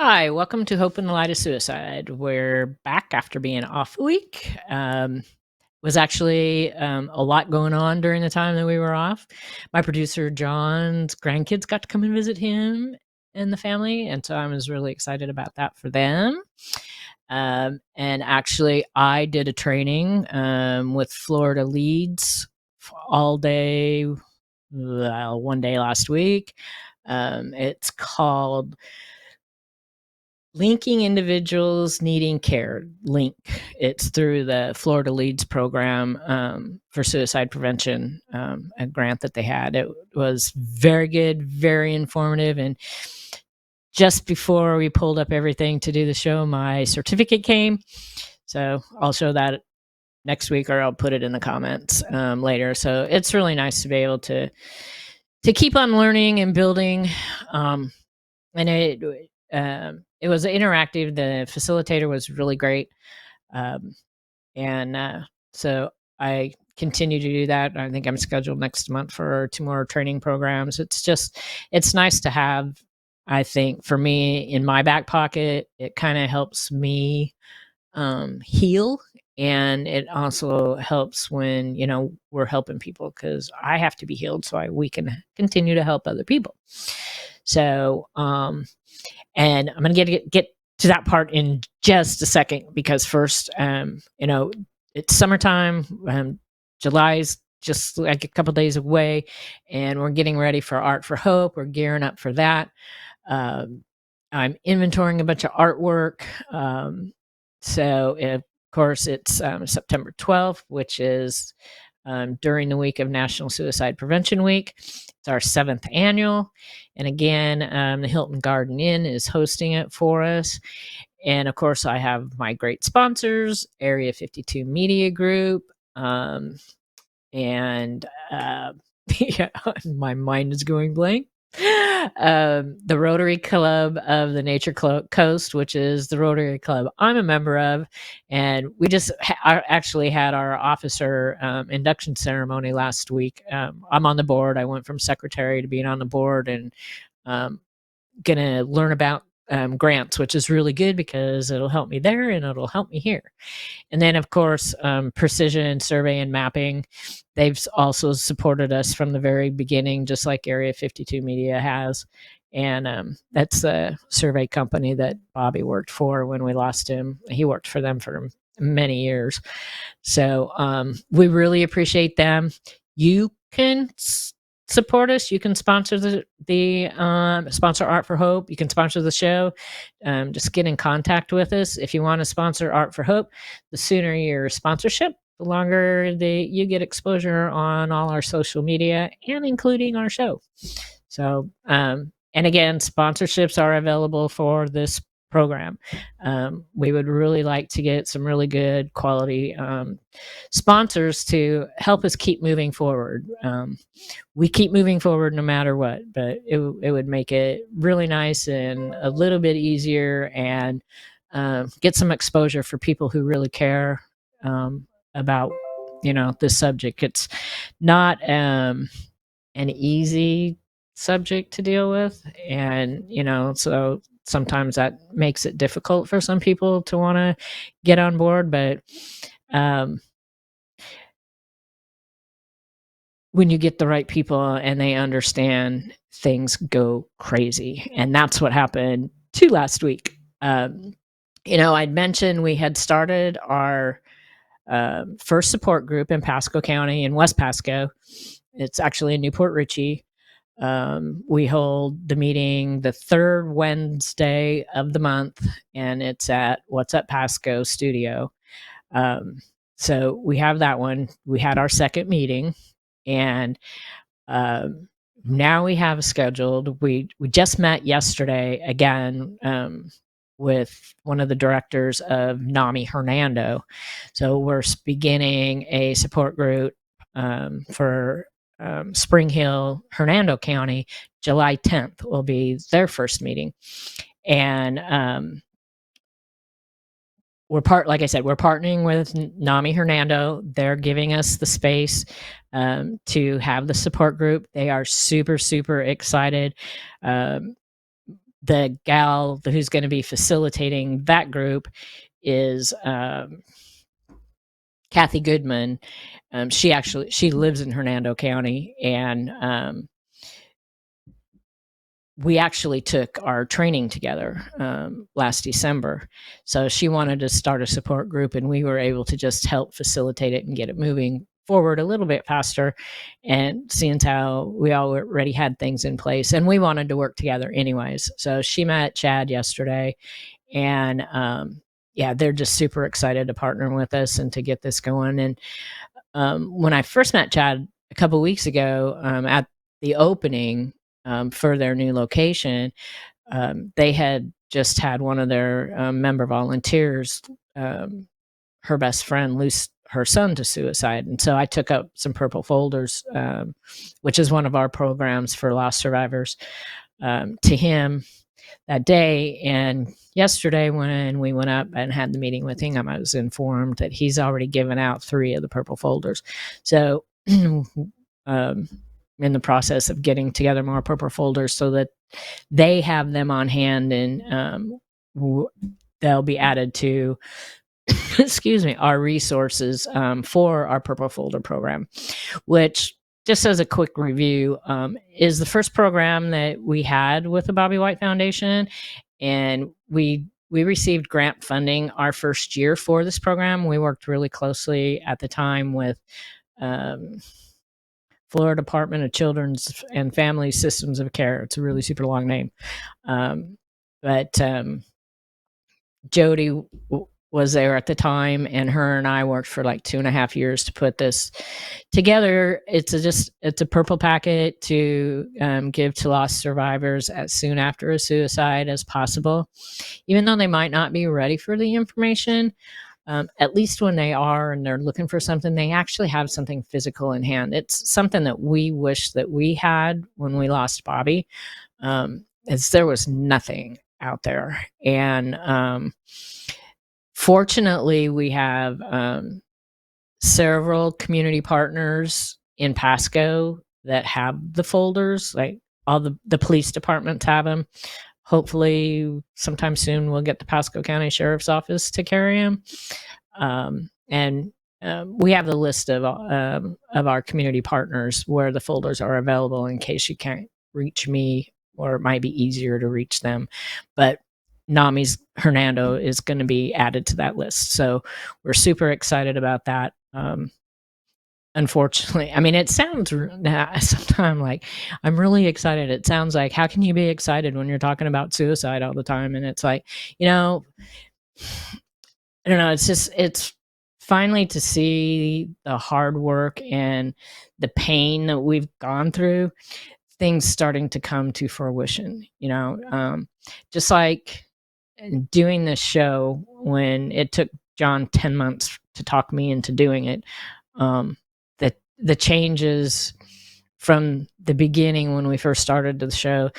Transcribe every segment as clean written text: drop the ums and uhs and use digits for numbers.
Hi, welcome to Hope in the Light of Suicide. We're back after being off a week. Was actually a lot going on during the time that we were off. My producer John's grandkids got to come and visit him and the family, and so I was really excited about that for them. And actually, I did a training with Florida Leads all day, one day last week. It's called Linking Individuals Needing Care. Link. It's through the Florida Leads program for suicide prevention, a grant that they had. It was very good, very informative. And just before we pulled up everything to do the show, my certificate came. So I'll show that next week, or I'll put it in the comments later. So it's really nice to be able to keep on learning and building. And it was interactive. The facilitator was really great, and so I continue to do that. I think I'm scheduled next month for 2 more training programs. It's nice to have. I think for me, in my back pocket, it kind of helps me heal, and it also helps when we're helping people, because I have to be healed so we can continue to help other people. So and I'm going to get to that part in just a second, because first, it's summertime. July's just like a couple days away, and we're getting ready for Art for Hope. We're gearing up for that. I'm inventorying a bunch of artwork. So, of course, it's September 12th, which is during the week of National Suicide Prevention Week. It's our 7th annual. And again, the Hilton Garden Inn is hosting it for us. And of course, I have my great sponsors, Area 52 Media Group, and yeah, my mind is going blank. The Rotary Club of the Nature Coast, which is the Rotary Club I'm a member of, and we just actually had our officer induction ceremony last week. I'm on the board. I went from secretary to being on the board, and gonna learn about grants, which is really good because it'll help me there and it'll help me here. And then, of course, Precision Survey and Mapping. They've also supported us from the very beginning, just like Area 52 Media has. And that's the survey company that Bobby worked for when we lost him. He worked for them for many years. So we really appreciate them. You can support us. You can sponsor the sponsor Art for Hope. You can sponsor the show. Just get in contact with us. If you want to sponsor Art for Hope, the sooner your sponsorship, the longer you get exposure on all our social media, and including our show. So, and again, sponsorships are available for this program. We would really like to get some really good quality sponsors to help us keep moving forward. We keep moving forward no matter what, but it would make it really nice and a little bit easier, and get some exposure for people who really care about this subject. It's not an easy subject to deal with, and so sometimes that makes it difficult for some people to want to get on board. But when you get the right people and they understand, things go crazy. And that's what happened too last week. I'd mentioned we had started our first support group in Pasco County, in West Pasco. It's actually in Newport Richey. We hold the meeting the third Wednesday of the month, and it's at What's Up Pasco Studio. So we have that one. We had our second meeting, and now we have scheduled. We just met yesterday again with one of the directors of NAMI Hernando. So we're beginning a support group for Spring Hill, Hernando County. July 10th will be their first meeting. And like I said, we're partnering with NAMI Hernando. They're giving us the space to have the support group. They are super, super excited. the gal who's going to be facilitating that group is Cathy Goodman. She lives in Hernando County, and we actually took our training together last December. So she wanted to start a support group, and we were able to just help facilitate it and get it moving forward a little bit faster. And seeing how we already had things in place, and we wanted to work together anyways. So she met Chad yesterday, and yeah, they're just super excited to partner with us and to get this going. And when I first met Chad a couple weeks ago at the opening for their new location, they had just had one of their member volunteers, her best friend, lose her son to suicide. And so I took up some purple folders, which is one of our programs for lost survivors, to him that day. And yesterday, when we went up and had the meeting with him, I was informed that he's already given out 3 of the purple folders. So in the process of getting together more purple folders so that they have them on hand, and they'll be added to excuse me, our resources for our purple folder program, which, just as a quick review, is the first program that we had with the Bobby White Foundation. And we received grant funding our first year for this program. We worked really closely at the time with Florida Department of Children's and Family Systems of Care. It's a really super long name. But Jody was there at the time, and her and I worked for like 2.5 years to put this together. It's a purple packet to give to lost survivors as soon after a suicide as possible, even though they might not be ready for the information. At least when they are and they're looking for something, they actually have something physical in hand. It's something that we wish that we had when we lost Bobby, as there was nothing out there. And fortunately, we have several community partners in Pasco that have the folders. Like all the police departments have them. Hopefully, sometime soon, we'll get the Pasco County Sheriff's Office to carry them. And we have the list of our community partners where the folders are available in case you can't reach me, or it might be easier to reach them. But NAMI's Hernando is going to be added to that list. So we're super excited about that. Unfortunately, I mean, it sounds sometimes like I'm really excited. It sounds like, how can you be excited when you're talking about suicide all the time? And it's like, I don't know. It's finally to see the hard work and the pain that we've gone through, things starting to come to fruition, just like doing this show when it took John 10 months to talk me into doing it. The changes from the beginning when we first started the show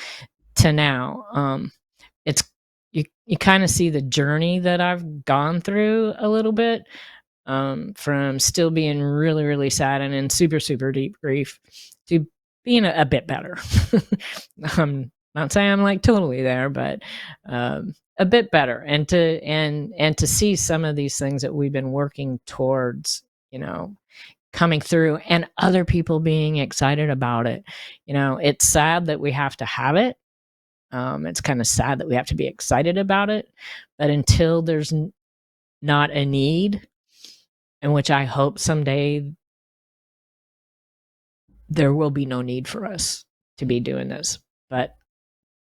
to now, it's you kind of see the journey that I've gone through a little bit, from still being really, really sad and in super, super deep grief to being a bit better. I'm not saying I'm like totally there, but a bit better, and to see some of these things that we've been working towards, coming through, and other people being excited about it. It's sad that we have to have it. It's kind of sad that we have to be excited about it, but until there's not a need, in which I hope someday there will be no need for us to be doing this, but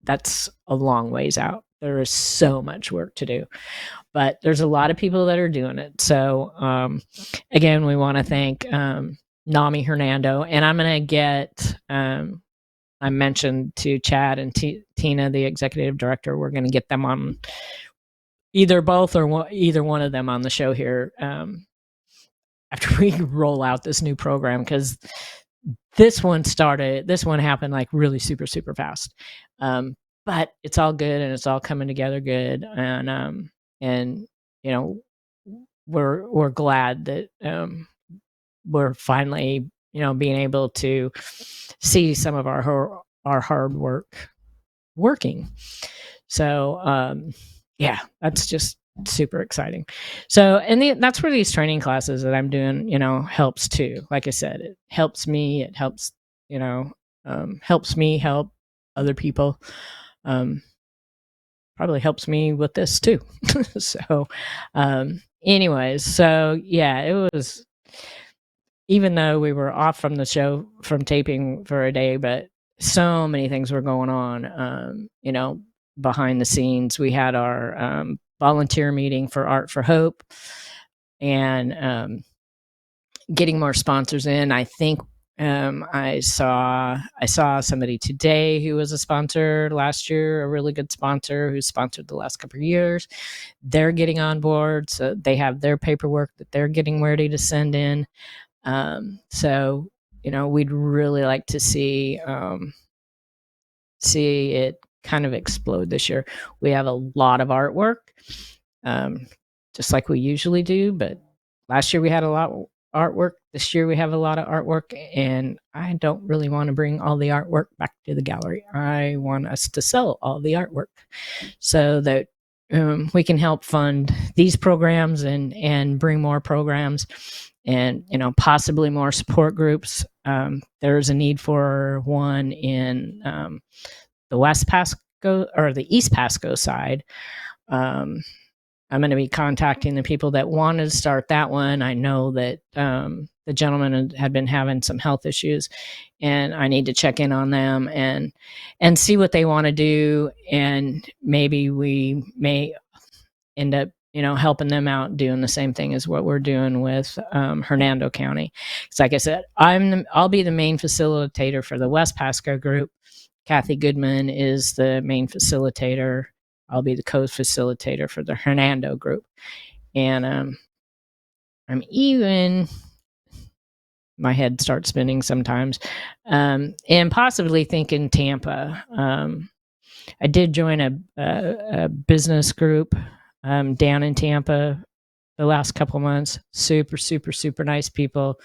that's a long ways out. There is so much work to do, but there's a lot of people that are doing it. So again, we want to thank NAMI Hernando, and I'm going to get I mentioned to Chad and Tina, the executive director, we're going to get them on, either both or either one of them on the show here after we roll out this new program, because this one happened like really super, super fast. But it's all good, and it's all coming together good. And we're glad that we're finally, being able to see some of our hard work working. So yeah, that's just super exciting. So, and that's where these training classes that I'm doing, helps too. Like I said, it helps me. It helps, helps me help other people. Probably helps me with this too. So, anyways, so yeah, it was, even though we were off from the show, from taping for a day, but so many things were going on, behind the scenes. We had our volunteer meeting for Art for Hope, and getting more sponsors in. I think I saw somebody today who was a sponsor last year, a really good sponsor who sponsored the last couple of years. They're getting on board, so they have their paperwork that they're getting ready to send in. So we'd really like to see it kind of explode this year. We have a lot of artwork, just like we usually do, but last year we had a lot of artwork. This year we have a lot of artwork, and I don't really want to bring all the artwork back to the gallery. I want us to sell all the artwork so that we can help fund these programs and bring more programs, and possibly more support groups. There's a need for one in the West Pasco or the East Pasco side. I'm going to be contacting the people that wanted to start that one. I know that the gentleman had been having some health issues, and I need to check in on them and see what they want to do, and maybe we may end up helping them out doing the same thing as what we're doing with Hernando County. Because like I said, I'll be the main facilitator for the West Pasco group. Cathy Goodman is the main facilitator. I'll be the co-facilitator for the Hernando Group. And I'm even, my head starts spinning sometimes, and possibly thinking Tampa. I did join a business group down in Tampa the last couple months. Super, super, super nice people.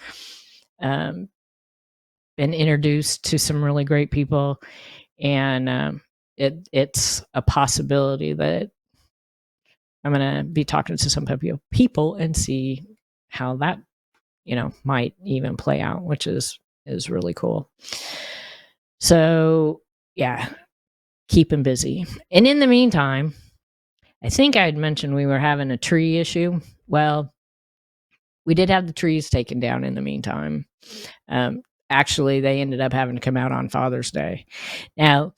Been introduced to some really great people, and it's a possibility that I'm going to be talking to some people and see how that, might even play out, which is really cool. So yeah, keep them busy. And in the meantime, I think I'd mentioned we were having a tree issue. Well, we did have the trees taken down in the meantime. Actually, they ended up having to come out on Father's Day. Now,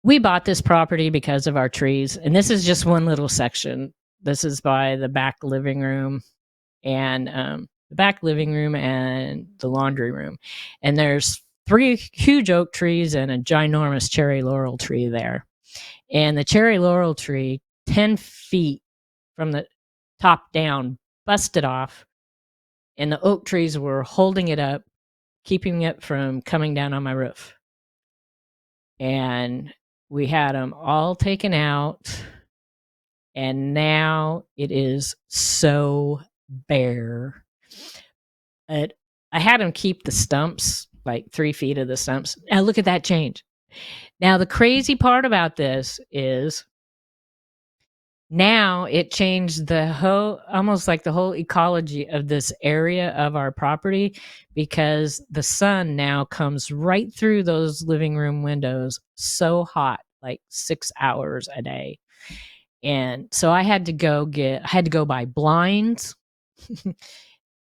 we bought this property because of our trees, and this is just one little section. This is by the back living room and the laundry room. And there's 3 huge oak trees and a ginormous cherry laurel tree there. And the cherry laurel tree, 10 feet from the top down, busted off, and the oak trees were holding it up, keeping it from coming down on my roof. And we had them all taken out, and now it is so bare. I had them keep the stumps, like 3 feet of the stumps. Now look at that change. Now the crazy part about this is now it changed almost like the whole ecology of this area of our property, because the sun now comes right through those living room windows, so hot, like 6 hours a day. And so I had to go buy blinds.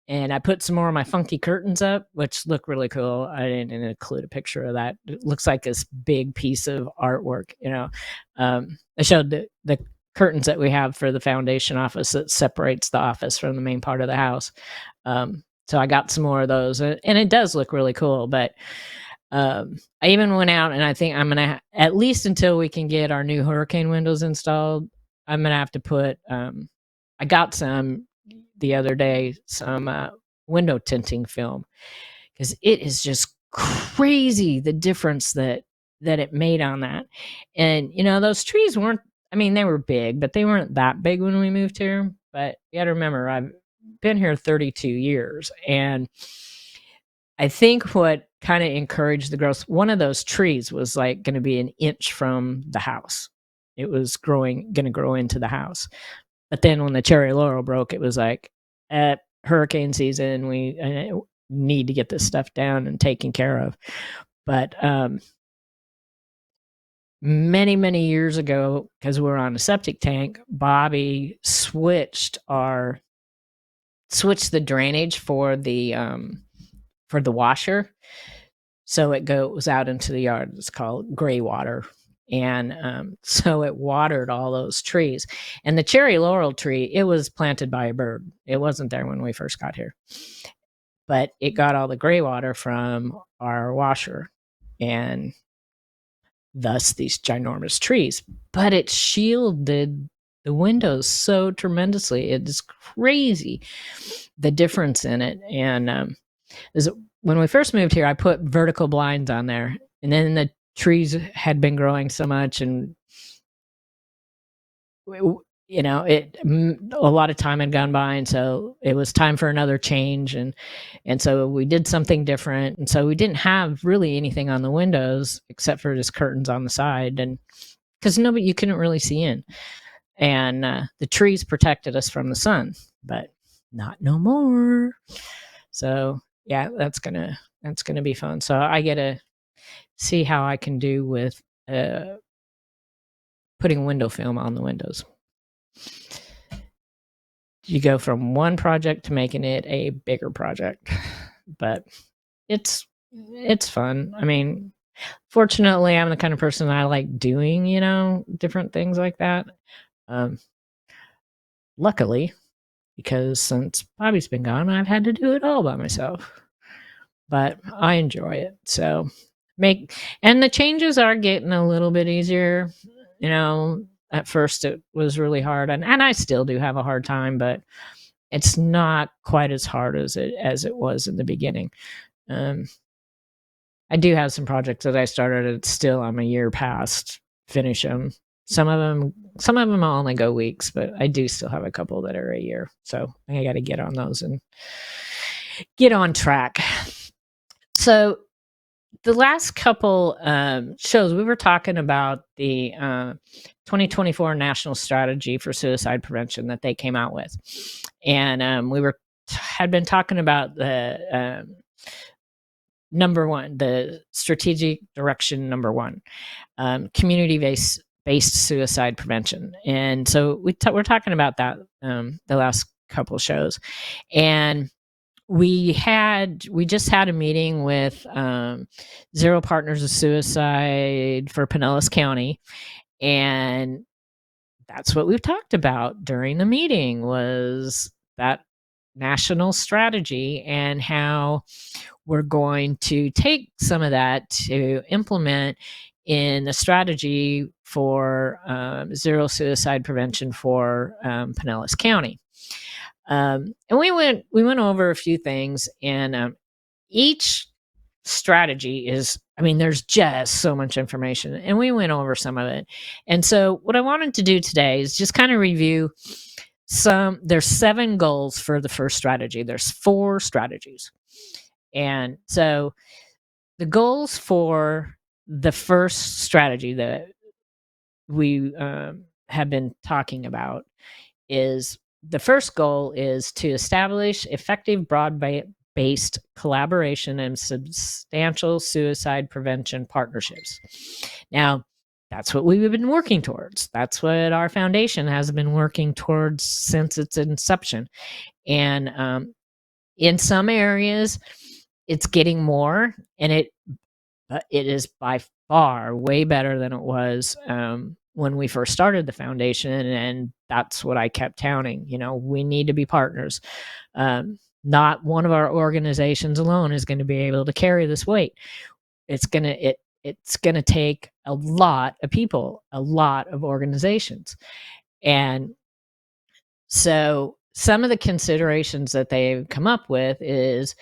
And I put some more of my funky curtains up, which look really cool. I didn't include a picture of that. It looks like this big piece of artwork, I showed the curtains that we have for the foundation office that separates the office from the main part of the house. So I got some more of those, and it does look really cool. But I even went out, and I think I'm going to, at least until we can get our new hurricane windows installed, I'm going to have to put, I got some the other day, some window tinting film, because it is just crazy the difference that it made on that. And those trees weren't, they were big, but they weren't that big when we moved here. But you got to remember, I've been here 32 years, and I think what kind of encouraged the growth, one of those trees was like going to be an inch from the house. it was going to grow into the house. But then when the cherry laurel broke, it was like at hurricane season, we need to get this stuff down and taken care of. But many years ago, because we were on a septic tank, Bobby switched the drainage for the washer, so it goes out into the yard. It's called gray water, and so it watered all those trees. And the cherry laurel tree, it was planted by a bird. It wasn't there when we first got here, but it got all the gray water from our washer, and thus these ginormous trees. But it shielded the windows so tremendously. It's crazy the difference in it. And when we first moved here, I put vertical blinds on there, and then the trees had been growing so much, and a lot of time had gone by, and so it was time for another change, and so we did something different, and so we didn't have really anything on the windows except for just curtains on the side, and because you couldn't really see in, and the trees protected us from the sun, but not no more. So yeah, that's gonna be fun. So I get to see how I can do with putting window film on the windows. You go from one project to making it a bigger project, but it's fun. I mean, fortunately, I'm the kind of person I like doing, different things like that. Luckily, because since Bobby's been gone, I've had to do it all by myself, but I enjoy it. So and the changes are getting a little bit easier. At first it was really hard, and I still do have a hard time, but it's not quite as hard as it was in the beginning. I do have some projects that I started. Still, I'm a year past finish them. Some of them I'll only go weeks, but I do still have a couple that are a year. So I got to get on those and get on track. So the last couple shows, we were talking about the 2024 National Strategy for Suicide Prevention that they came out with, and we had been talking about the number one, the strategic direction number one, community-based suicide prevention, and so we're talking about that the last couple shows, and we just had a meeting with Zero Partners of Suicide for Pinellas County, and that's what we've talked about during the meeting, was that national strategy and how we're going to take some of that to implement in the strategy for zero suicide prevention for Pinellas County. And we went over a few things, and each strategy there's just so much information, and we went over some of it. And so what I wanted to do today is just kind of review there's 7 goals for the first strategy. There's 4 strategies. And so the goals for the first strategy that we have been talking about is, the first goal is to establish effective broad-based collaboration and substantial suicide prevention partnerships. Now, that's what we've been working towards. That's what our foundation has been working towards since its inception. And in some areas, it's getting more, and it is by far way better than it was when we first started the foundation, and that's what I kept touting. We need to be partners. Not one of our organizations alone is going to be able to carry this weight. It's gonna take a lot of people, a lot of organizations, and so some of the considerations that they've come up with is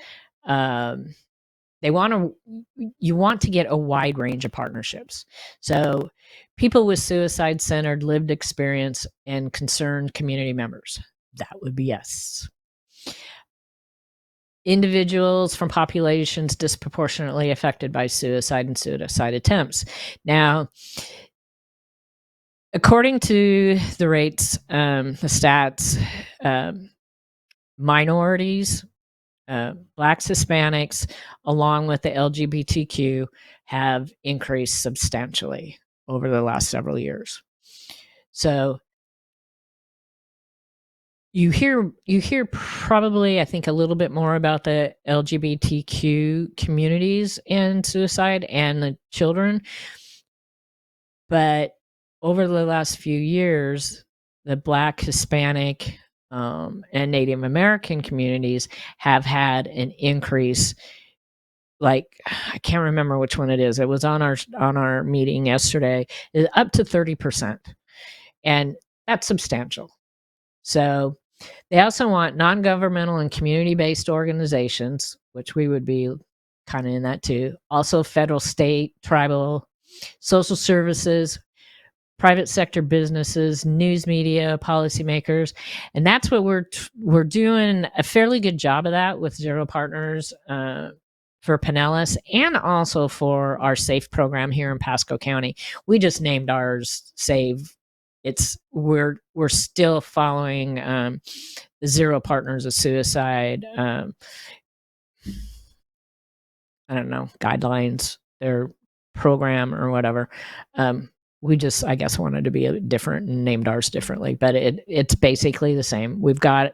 you want to get a wide range of partnerships. So people with suicide-centered lived experience and concerned community members. That would be us. Individuals from populations disproportionately affected by suicide and suicide attempts. Now, According to the rates, the stats, minorities, Blacks, Hispanics, along with the LGBTQ, have increased substantially over the last several years. So you hear probably, I think, a little bit more about the LGBTQ communities and suicide and the children, but over the last few years, the Black, Hispanic, and Native American communities have had an increase. Like, I can't remember which one it is. It was on our meeting yesterday. Up to 30%, and that's substantial. So they also want non-governmental and community-based organizations, which we would be kind of in that too. Also, federal, state, tribal, social services, private sector businesses, news media, policymakers, and that's what we're doing a fairly good job of that with Zero Partners for Pinellas, and also for our SAFE program here in Pasco County. We just named ours SAVE. We're still following the Zero Partners of Suicide. I don't know, guidelines, their program or whatever. We just, I guess, wanted to be different and named ours differently, but it's basically the same. We've got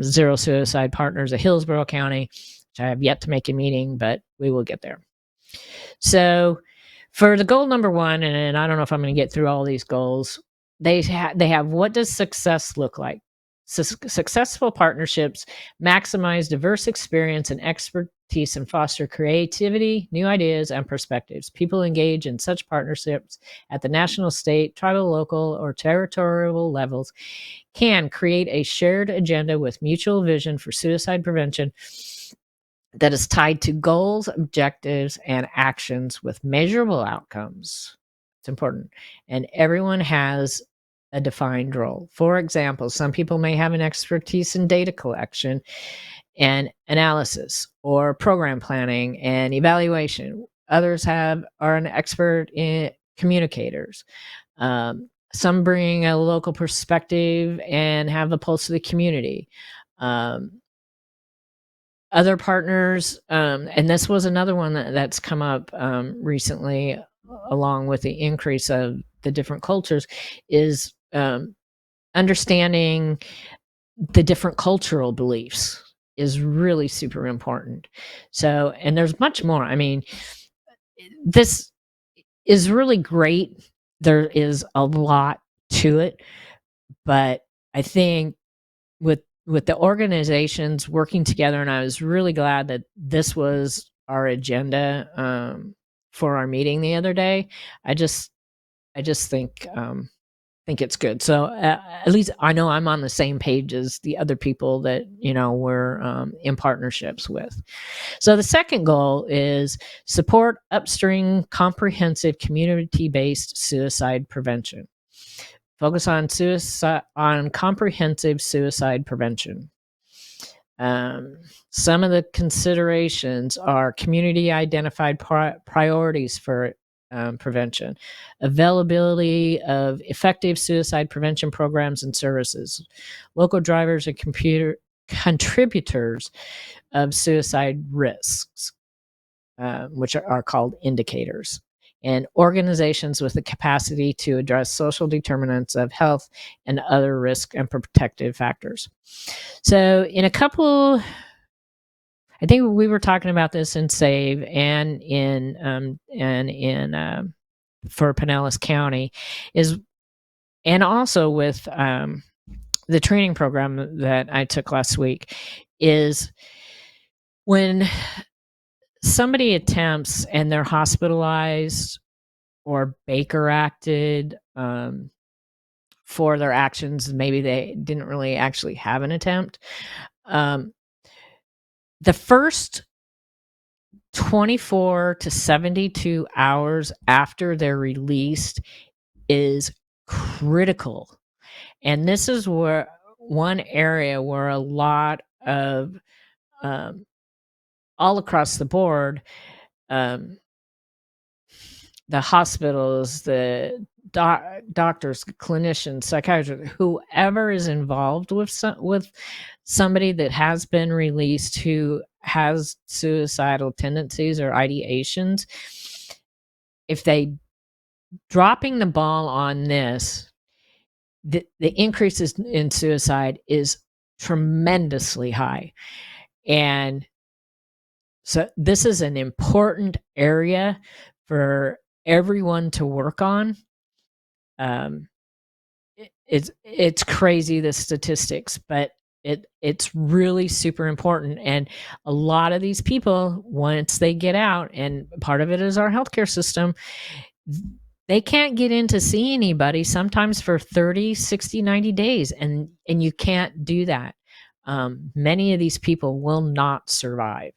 Zero Suicide Partners of Hillsborough County, which I have yet to make a meeting, but we will get there. So for the goal number one, and I don't know if I'm going to get through all these goals, they have, what does success look like? Successful partnerships maximize diverse experience and expertise and foster creativity, new ideas, and perspectives. People engage in such partnerships at the national, state, tribal, local, or territorial levels can create a shared agenda with mutual vision for suicide prevention that is tied to goals, objectives, and actions with measurable outcomes. It's important. And everyone has a defined role. For example, some people may have an expertise in data collection and analysis, or program planning and evaluation. Others are an expert in communicators. Some bring a local perspective and have a pulse of the community. Other partners, and this was another one that's come up recently, along with the increase of the different cultures, is understanding the different cultural beliefs is really super important. So, and there's much more. I mean, this is really great. There is a lot to it, but I think with the organizations working together, and I was really glad that this was our agenda for our meeting the other day. I just think it's good. So at least I know I'm on the same page as the other people that we're in partnerships with. So the second goal is support upstream comprehensive community-based suicide prevention. Focus on comprehensive suicide prevention. Some of the considerations are community identified priorities for prevention, availability of effective suicide prevention programs and services, local drivers and contributors of suicide risks, which are called indicators, and organizations with the capacity to address social determinants of health and other risk and protective factors. So in a couple, I think we were talking about this in SAVE and in for Pinellas County, and also with the training program that I took last week, is when somebody attempts and they're hospitalized or Baker acted for their actions, maybe they didn't really actually have an attempt. The first 24 to 72 hours after they're released is critical. And this is where one area where a lot of all across the board, the hospitals, the doctors, clinicians, psychiatrists, whoever is involved with somebody that has been released who has suicidal tendencies or ideations, if they dropping the ball on this, the increases in suicide is tremendously high. And so this is an important area for everyone to work on. It's crazy, the statistics, but it's really super important. And a lot of these people, once they get out, and part of it is our healthcare system, they can't get in to see anybody sometimes for 30, 60, 90 days. And you can't do that. Many of these people will not survive.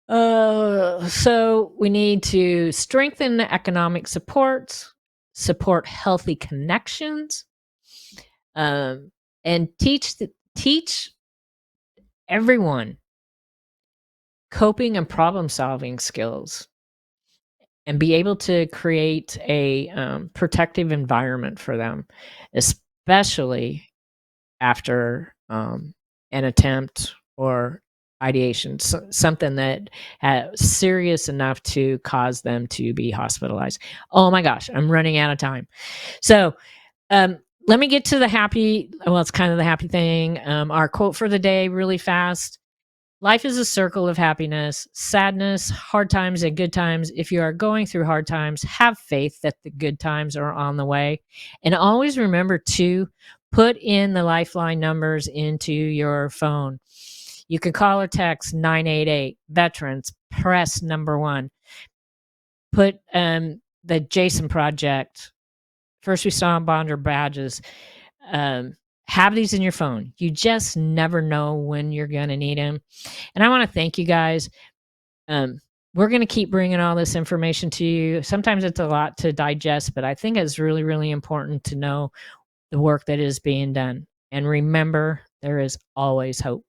So we need to strengthen economic supports, support healthy connections, and teach everyone coping and problem solving skills, and be able to create a protective environment for them, especially after an attempt or ideation, something that serious enough to cause them to be hospitalized. Oh my gosh, I'm running out of time. So let me get to the happy. Well, it's kind of the happy thing. Our quote for the day, really fast. Life is a circle of happiness, sadness, hard times, and good times. If you are going through hard times, have faith that the good times are on the way. And always remember to put in the lifeline numbers into your phone. You can call or text 988 veterans, press #1. Put the Jason Project, first responder badges. Have these in your phone. You just never know when you're going to need them. And I want to thank you guys. We're going to keep bringing all this information to you. Sometimes it's a lot to digest, but I think it's really, really important to know the work that is being done. And remember, there is always hope.